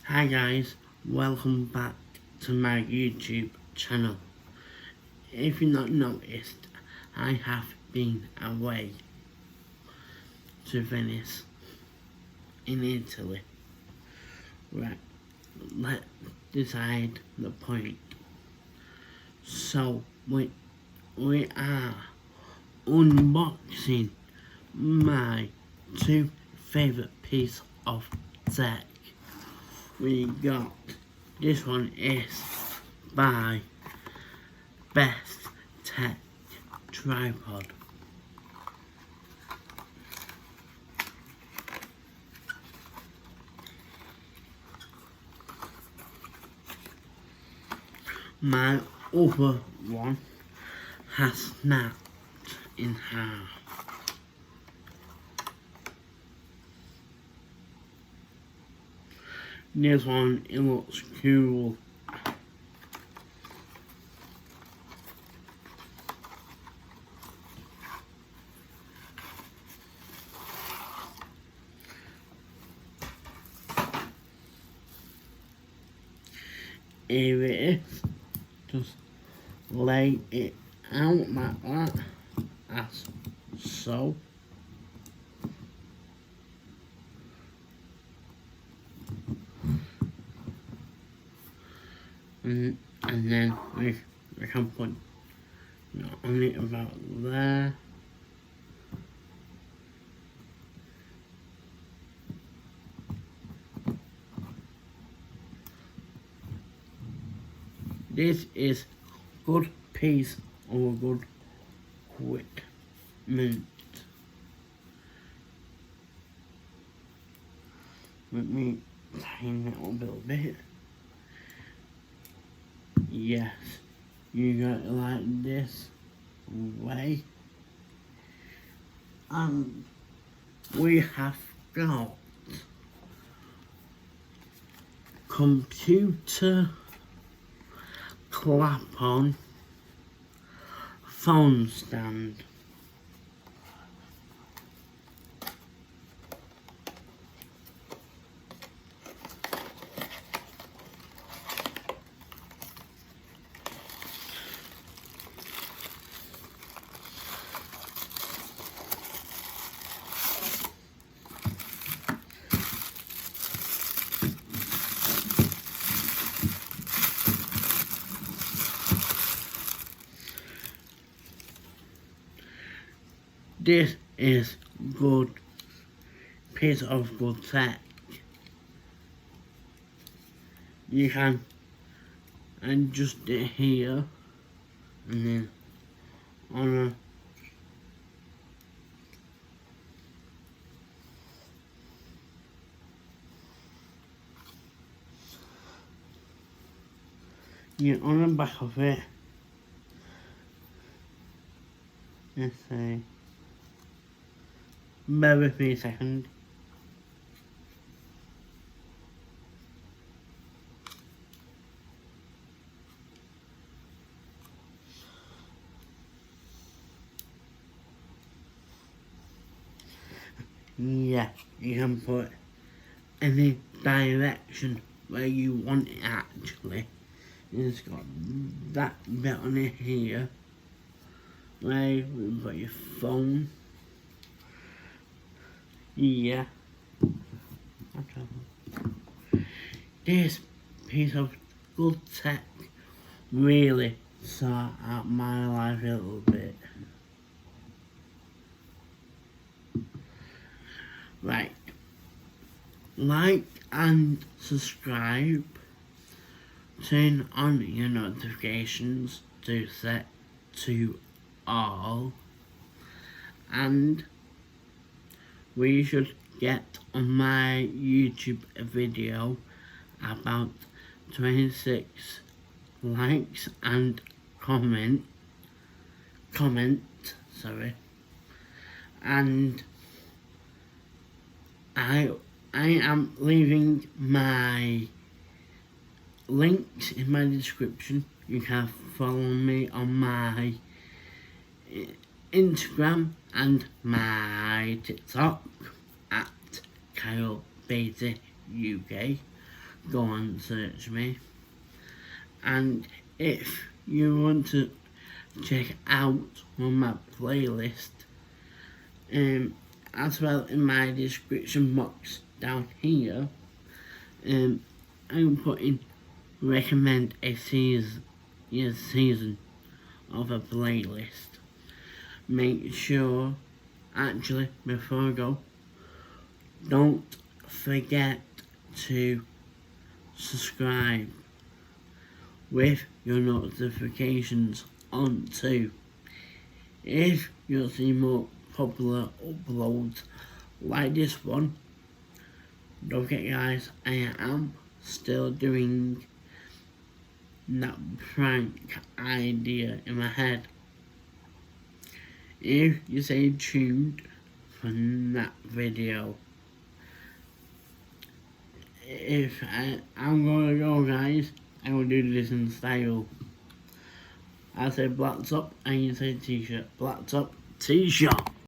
Hi guys, welcome back to my YouTube channel. If you've not noticed, I have been away to Venice in Italy. Right, let's decide the point. So we are unboxing my two favourite pieces of tech. We got, this one is by Best Tech Tripod. My other one has snapped in half. This one, it looks cool. Here it is. Just lay it out like that, as so. And then we can put on it about there. This is good piece of good equipment. Let me tighten it up a little bit. Yes, you got it like this way. And we have got computer clap on phone stand. This is good piece of good tech. You can adjust it here and then on on the back of it. Let's see. Bear with me a second. Yeah, you can put any direction where you want it actually. It's got that bit on it here where you put your phone. Yeah. This piece of good tech really sort out my life a little bit. Right. Like and subscribe. Turn on your notifications to set to all. And we should get on my YouTube video about 26 likes and comment, and I am leaving my links in my description. You can follow me on my Instagram and my TikTok at kylebateyUk. go and search me. And if you want to check out on my playlist, as well in my description box down here, I'm putting recommend a season of a playlist. Make sure, actually, before I go, don't forget to subscribe with your notifications on too. If you see more popular uploads like this one, don't forget guys, I am still doing that prank idea in my head. If you stay tuned for that video, if I'm gonna go guys, I will do this in style. I say black top and you say t-shirt. Black top, t-shirt.